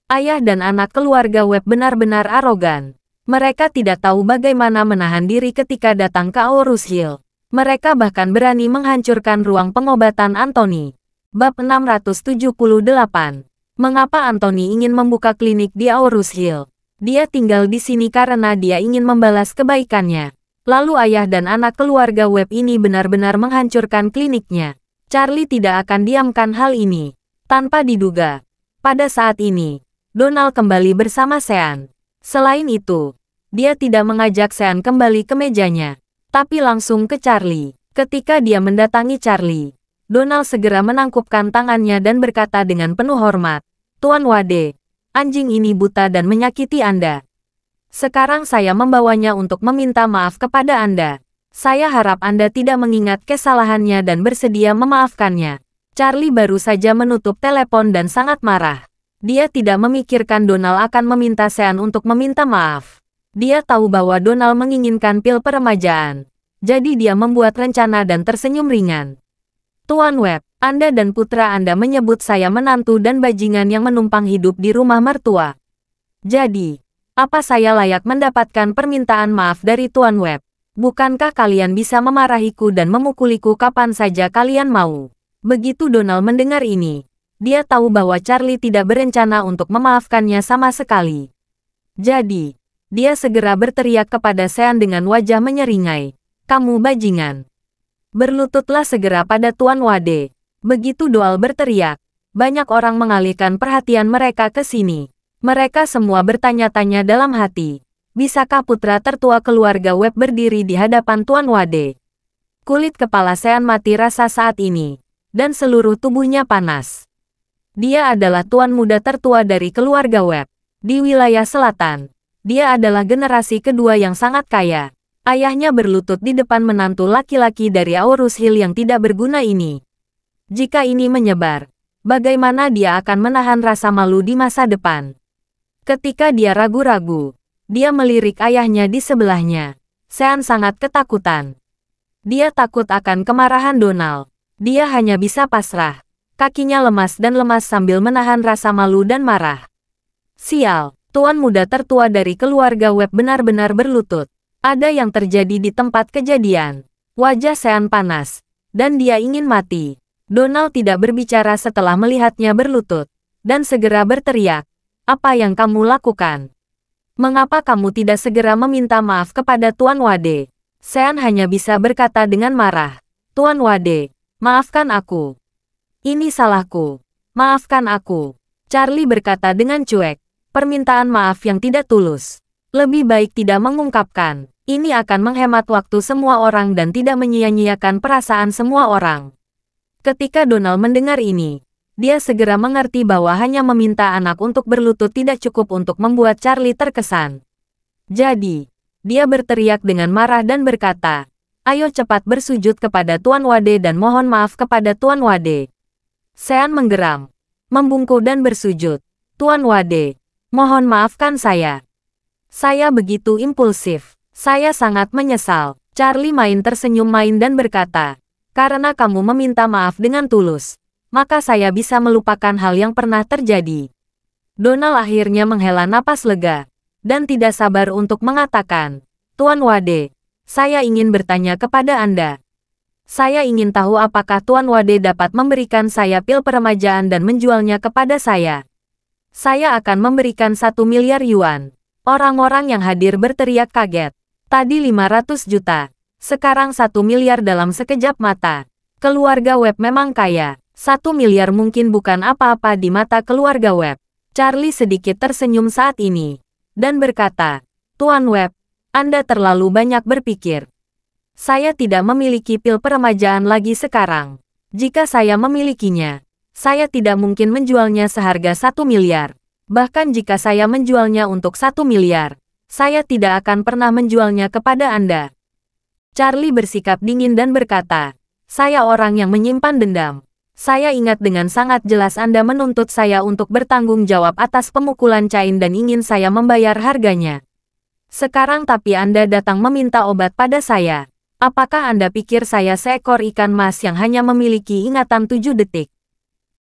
Ayah dan anak keluarga Webb benar-benar arogan. Mereka tidak tahu bagaimana menahan diri ketika datang ke Aurus Hill. Mereka bahkan berani menghancurkan ruang pengobatan Anthony. Bab 678. Mengapa Anthony ingin membuka klinik di Aurus Hill? Dia tinggal di sini karena dia ingin membalas kebaikannya. Lalu ayah dan anak keluarga Webb ini benar-benar menghancurkan kliniknya. Charlie tidak akan diamkan hal ini. Tanpa diduga, pada saat ini, Donald kembali bersama Sean. Selain itu, dia tidak mengajak Sean kembali ke mejanya, tapi langsung ke Charlie. Ketika dia mendatangi Charlie, Donald segera menangkupkan tangannya dan berkata dengan penuh hormat, "Tuan Wade, anjing ini buta dan menyakiti Anda. Sekarang saya membawanya untuk meminta maaf kepada Anda. Saya harap Anda tidak mengingat kesalahannya dan bersedia memaafkannya." Charlie baru saja menutup telepon dan sangat marah. Dia tidak memikirkan Donald akan meminta Sean untuk meminta maaf. Dia tahu bahwa Donald menginginkan pil peremajaan. Jadi dia membuat rencana dan tersenyum ringan. Tuan Webb, Anda dan putra Anda menyebut saya menantu dan bajingan yang menumpang hidup di rumah mertua. Jadi, apa saya layak mendapatkan permintaan maaf dari Tuan Webb? Bukankah kalian bisa memarahiku dan memukuliku kapan saja kalian mau? Begitu Donald mendengar ini, dia tahu bahwa Charlie tidak berencana untuk memaafkannya sama sekali. Jadi, dia segera berteriak kepada Sean dengan wajah menyeringai. Kamu bajingan. Berlututlah segera pada Tuan Wade. Begitu Doal berteriak, banyak orang mengalihkan perhatian mereka ke sini. Mereka semua bertanya-tanya dalam hati. Bisakah putra tertua keluarga Webb berdiri di hadapan Tuan Wade? Kulit kepala Sean mati rasa saat ini, dan seluruh tubuhnya panas. Dia adalah tuan muda tertua dari keluarga Webb. Di wilayah selatan, dia adalah generasi kedua yang sangat kaya. Ayahnya berlutut di depan menantu laki-laki dari Aurus Hill yang tidak berguna ini. Jika ini menyebar, bagaimana dia akan menahan rasa malu di masa depan? Ketika dia ragu-ragu, dia melirik ayahnya di sebelahnya. Sean sangat ketakutan. Dia takut akan kemarahan Donald. Dia hanya bisa pasrah. Kakinya lemas dan lemas sambil menahan rasa malu dan marah. Sial, tuan muda tertua dari keluarga Webb benar-benar berlutut. Ada yang terjadi di tempat kejadian. Wajah Sean panas, dan dia ingin mati. Donald tidak berbicara setelah melihatnya berlutut, dan segera berteriak, "Apa yang kamu lakukan? Mengapa kamu tidak segera meminta maaf kepada Tuan Wade?" Sean hanya bisa berkata dengan marah, "Tuan Wade, maafkan aku. Ini salahku. Maafkan aku." Charlie berkata dengan cuek, permintaan maaf yang tidak tulus. Lebih baik tidak mengungkapkan. Ini akan menghemat waktu semua orang dan tidak menyia-nyiakan perasaan semua orang. Ketika Donald mendengar ini, dia segera mengerti bahwa hanya meminta anak untuk berlutut tidak cukup untuk membuat Charlie terkesan. Jadi, dia berteriak dengan marah dan berkata, "Ayo cepat bersujud kepada Tuan Wade dan mohon maaf kepada Tuan Wade." Sean menggeram, membungkuk dan bersujud. "Tuan Wade, mohon maafkan saya. Saya begitu impulsif. Saya sangat menyesal." Charlie tersenyum main dan berkata, "Karena kamu meminta maaf dengan tulus, maka saya bisa melupakan hal yang pernah terjadi." Donald akhirnya menghela napas lega, dan tidak sabar untuk mengatakan, "Tuan Wade, saya ingin bertanya kepada Anda. Saya ingin tahu apakah Tuan Wade dapat memberikan saya pil peremajaan dan menjualnya kepada saya. Saya akan memberikan 1 miliar yuan." Orang-orang yang hadir berteriak kaget. Tadi 500 juta, sekarang 1 miliar dalam sekejap mata. Keluarga Webb memang kaya. 1 miliar mungkin bukan apa-apa di mata keluarga Webb. Charlie sedikit tersenyum saat ini, dan berkata, "Tuan Webb, Anda terlalu banyak berpikir. Saya tidak memiliki pil peremajaan lagi sekarang. Jika saya memilikinya, saya tidak mungkin menjualnya seharga 1 miliar. Bahkan jika saya menjualnya untuk 1 miliar, saya tidak akan pernah menjualnya kepada Anda." Charlie bersikap dingin dan berkata, "Saya orang yang menyimpan dendam. Saya ingat dengan sangat jelas Anda menuntut saya untuk bertanggung jawab atas pemukulan Cain dan ingin saya membayar harganya. Sekarang tapi Anda datang meminta obat pada saya. Apakah Anda pikir saya seekor ikan mas yang hanya memiliki ingatan 7 detik?"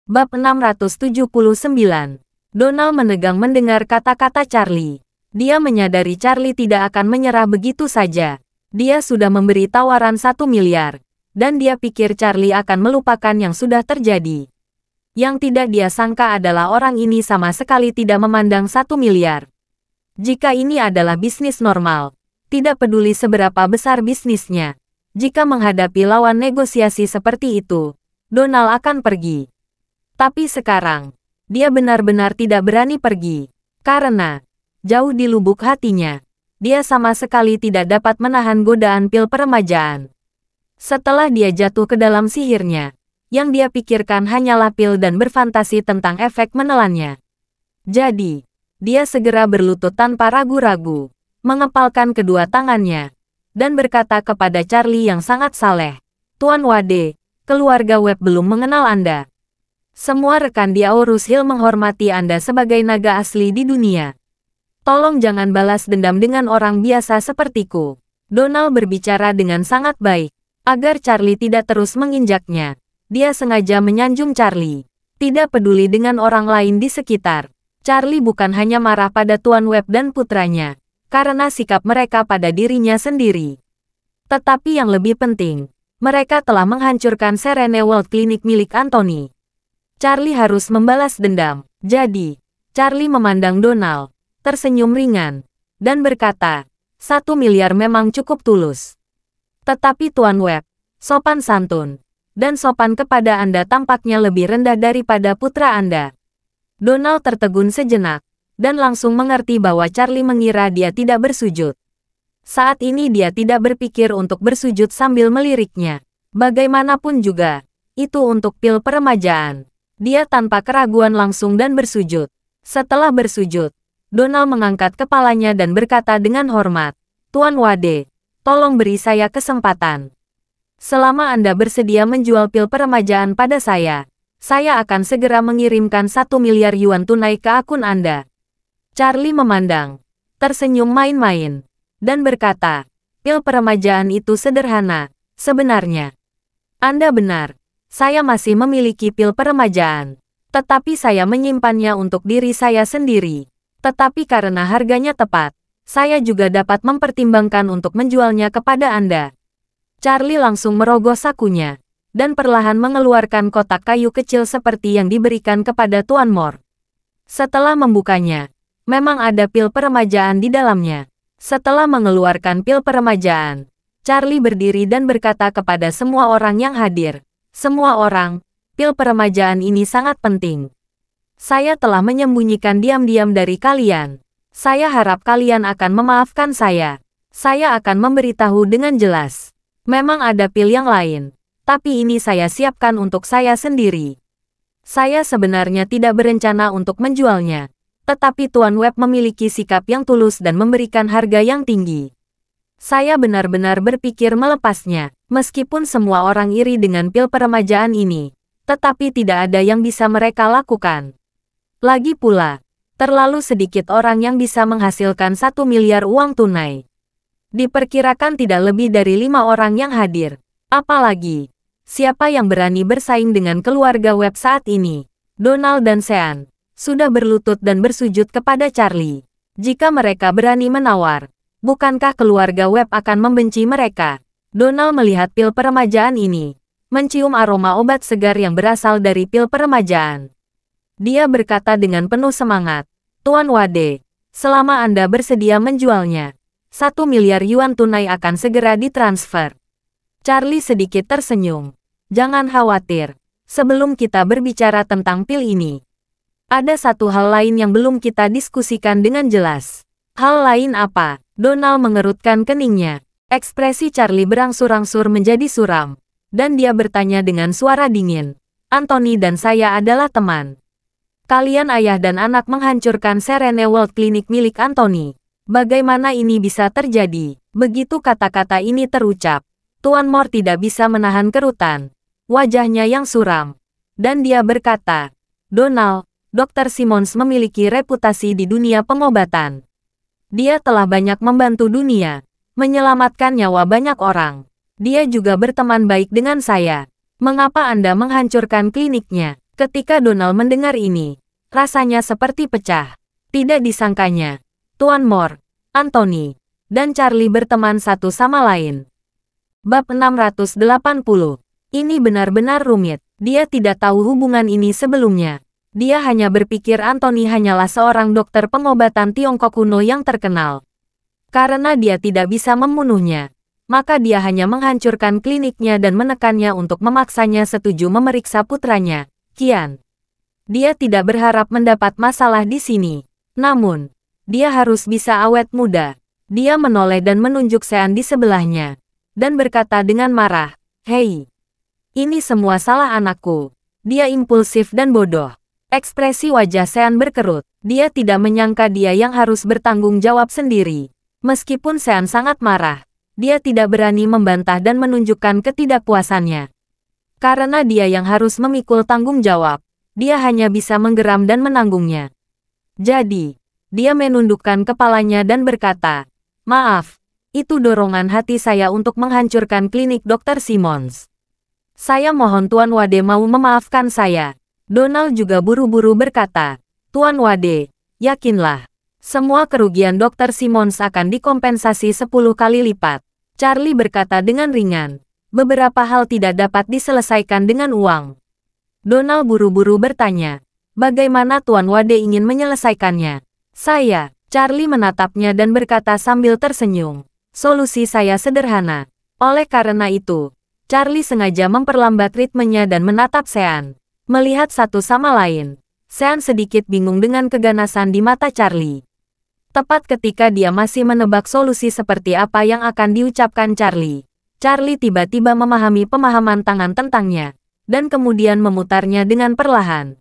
Bab 679. Donald menegang mendengar kata-kata Charlie. Dia menyadari Charlie tidak akan menyerah begitu saja. Dia sudah memberi tawaran 1 miliar, dan dia pikir Charlie akan melupakan yang sudah terjadi. Yang tidak dia sangka adalah orang ini sama sekali tidak memandang 1 miliar. Jika ini adalah bisnis normal, tidak peduli seberapa besar bisnisnya. Jika menghadapi lawan negosiasi seperti itu, Donald akan pergi. Tapi sekarang, dia benar-benar tidak berani pergi, karena jauh di lubuk hatinya, dia sama sekali tidak dapat menahan godaan pil peremajaan. Setelah dia jatuh ke dalam sihirnya, yang dia pikirkan hanyalah pil dan berfantasi tentang efek menelannya. Jadi, dia segera berlutut tanpa ragu-ragu, mengepalkan kedua tangannya, dan berkata kepada Charlie yang sangat saleh, "Tuan Wade, keluarga Webb belum mengenal Anda. Semua rekan di Aurus Hill menghormati Anda sebagai naga asli di dunia. Tolong jangan balas dendam dengan orang biasa sepertiku." Donald berbicara dengan sangat baik, agar Charlie tidak terus menginjaknya. Dia sengaja menyanjung Charlie. Tidak peduli dengan orang lain di sekitar. Charlie bukan hanya marah pada Tuan Webb dan putranya, karena sikap mereka pada dirinya sendiri. Tetapi yang lebih penting, mereka telah menghancurkan Serene World Clinic milik Anthony. Charlie harus membalas dendam. Jadi, Charlie memandang Donald, tersenyum ringan, dan berkata, 1 miliar memang cukup tulus. Tetapi Tuan Webb, sopan santun, dan sopan kepada Anda tampaknya lebih rendah daripada putra Anda. Donald tertegun sejenak, dan langsung mengerti bahwa Charlie mengira dia tidak bersujud. Saat ini dia tidak berpikir untuk bersujud sambil meliriknya. Bagaimanapun juga, itu untuk pil peremajaan. Dia tanpa keraguan langsung dan bersujud. Setelah bersujud, Donald mengangkat kepalanya dan berkata dengan hormat, Tuan Wade, tolong beri saya kesempatan. Selama Anda bersedia menjual pil peremajaan pada saya akan segera mengirimkan 1 miliar yuan tunai ke akun Anda. Charlie memandang, tersenyum main-main, dan berkata, pil peremajaan itu sederhana, sebenarnya. Anda benar, saya masih memiliki pil peremajaan, tetapi saya menyimpannya untuk diri saya sendiri. Tetapi karena harganya tepat, saya juga dapat mempertimbangkan untuk menjualnya kepada Anda. Charlie langsung merogoh sakunya, dan perlahan mengeluarkan kotak kayu kecil seperti yang diberikan kepada Tuan Moore. Setelah membukanya, memang ada pil peremajaan di dalamnya. Setelah mengeluarkan pil peremajaan, Charlie berdiri dan berkata kepada semua orang yang hadir, semua orang, pil peremajaan ini sangat penting. Saya telah menyembunyikan diam-diam dari kalian. Saya harap kalian akan memaafkan saya. Saya akan memberitahu dengan jelas. Memang ada pil yang lain, tapi ini saya siapkan untuk saya sendiri. Saya sebenarnya tidak berencana untuk menjualnya, tetapi Tuan Webb memiliki sikap yang tulus dan memberikan harga yang tinggi. Saya benar-benar berpikir melepasnya, meskipun semua orang iri dengan pil peremajaan ini, tetapi tidak ada yang bisa mereka lakukan. Lagi pula, terlalu sedikit orang yang bisa menghasilkan 1 miliar uang tunai. Diperkirakan tidak lebih dari 5 orang yang hadir. Apalagi, siapa yang berani bersaing dengan keluarga Webb saat ini? Donald dan Sean sudah berlutut dan bersujud kepada Charlie. Jika mereka berani menawar, bukankah keluarga Webb akan membenci mereka? Donald melihat pil peremajaan ini, mencium aroma obat segar yang berasal dari pil peremajaan. Dia berkata dengan penuh semangat, Tuan Wade, selama Anda bersedia menjualnya, 1 miliar yuan tunai akan segera ditransfer. Charlie sedikit tersenyum. Jangan khawatir, sebelum kita berbicara tentang pil ini, ada satu hal lain yang belum kita diskusikan dengan jelas. Hal lain apa? Donald mengerutkan keningnya. Ekspresi Charlie berangsur-angsur menjadi suram, dan dia bertanya dengan suara dingin, Anthony dan saya adalah teman. Kalian ayah dan anak menghancurkan Serene World Clinic milik Anthony. Bagaimana ini bisa terjadi? Begitu kata-kata ini terucap, Tuan Moore tidak bisa menahan kerutan. Wajahnya yang suram. Dan dia berkata, Donald, Dr. Simmons memiliki reputasi di dunia pengobatan. Dia telah banyak membantu dunia, menyelamatkan nyawa banyak orang. Dia juga berteman baik dengan saya. Mengapa Anda menghancurkan kliniknya? Ketika Donald mendengar ini, rasanya seperti pecah. Tidak disangkanya, Tuan Moore, Anthony, dan Charlie berteman satu sama lain. Bab 680. Ini benar-benar rumit. Dia tidak tahu hubungan ini sebelumnya. Dia hanya berpikir Anthony hanyalah seorang dokter pengobatan Tiongkok kuno yang terkenal. Karena dia tidak bisa membunuhnya, maka dia hanya menghancurkan kliniknya dan menekannya untuk memaksanya setuju memeriksa putranya, Qian. Dia tidak berharap mendapat masalah di sini. Namun, dia harus bisa awet muda. Dia menoleh dan menunjuk Sean di sebelahnya, dan berkata dengan marah, Hei, ini semua salah anakku. Dia impulsif dan bodoh. Ekspresi wajah Sean berkerut. Dia tidak menyangka dia yang harus bertanggung jawab sendiri. Meskipun Sean sangat marah, dia tidak berani membantah dan menunjukkan ketidakpuasannya. Karena dia yang harus memikul tanggung jawab, dia hanya bisa menggeram dan menanggungnya. Jadi, dia menundukkan kepalanya dan berkata, Maaf, itu dorongan hati saya untuk menghancurkan klinik Dr. Simmons. Saya mohon Tuan Wade mau memaafkan saya. Donald juga buru-buru berkata, Tuan Wade, yakinlah. Semua kerugian Dr. Simmons akan dikompensasi 10 kali lipat. Charlie berkata dengan ringan. Beberapa hal tidak dapat diselesaikan dengan uang. Donald buru-buru bertanya, bagaimana Tuan Wade ingin menyelesaikannya? Saya, Charlie menatapnya dan berkata sambil tersenyum. Solusi saya sederhana. Oleh karena itu, Charlie sengaja memperlambat ritmenya dan menatap Sean. Melihat satu sama lain, Sean sedikit bingung dengan keganasan di mata Charlie. Tepat ketika dia masih menebak solusi seperti apa yang akan diucapkan Charlie, Charlie tiba-tiba memahami pemahaman tangan tentangnya, dan kemudian memutarnya dengan perlahan.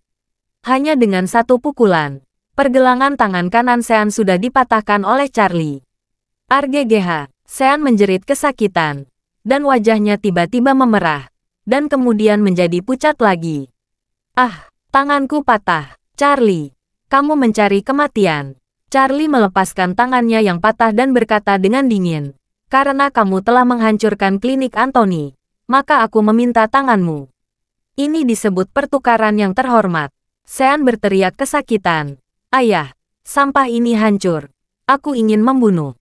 Hanya dengan satu pukulan, pergelangan tangan kanan Sean sudah dipatahkan oleh Charlie. Arggh, Sean menjerit kesakitan, dan wajahnya tiba-tiba memerah, dan kemudian menjadi pucat lagi. Ah, tanganku patah. Charlie, kamu mencari kematian. Charlie melepaskan tangannya yang patah dan berkata dengan dingin, karena kamu telah menghancurkan klinik Anthony, maka aku meminta tanganmu. Ini disebut pertukaran yang terhormat. Sean berteriak kesakitan. Ayah, sampah ini hancur. Aku ingin membunuh.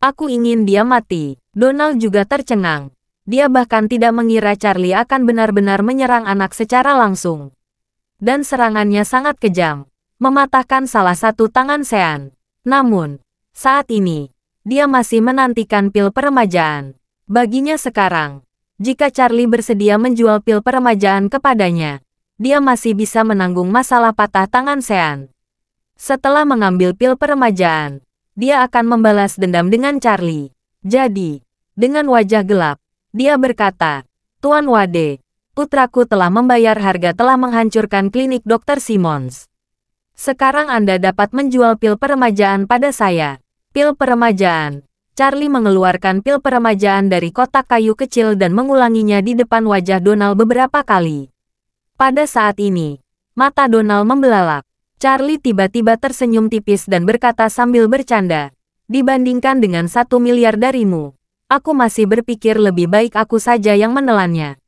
Aku ingin dia mati. Donald juga tercengang. Dia bahkan tidak mengira Charlie akan benar-benar menyerang anak secara langsung. Dan serangannya sangat kejam, mematahkan salah satu tangan Sean. Namun, saat ini, dia masih menantikan pil peremajaan. Baginya sekarang, jika Charlie bersedia menjual pil peremajaan kepadanya, dia masih bisa menanggung masalah patah tangan Sean. Setelah mengambil pil peremajaan, dia akan membalas dendam dengan Charlie. Jadi, dengan wajah gelap, dia berkata, Tuan Wade, putraku telah membayar harga telah menghancurkan klinik Dr. Simmons. Sekarang Anda dapat menjual pil peremajaan pada saya. Pil peremajaan. Charlie mengeluarkan pil peremajaan dari kotak kayu kecil dan mengulanginya di depan wajah Donald beberapa kali. Pada saat ini, mata Donald membelalak. Charlie tiba-tiba tersenyum tipis dan berkata sambil bercanda, dibandingkan dengan 1 miliar darimu, aku masih berpikir lebih baik aku saja yang menelannya.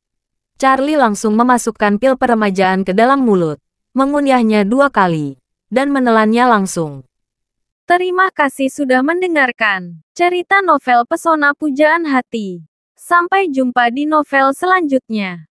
Charlie langsung memasukkan pil peremajaan ke dalam mulut, mengunyahnya 2 kali, dan menelannya langsung. Terima kasih sudah mendengarkan cerita novel Pesona Pujaan Hati. Sampai jumpa di novel selanjutnya.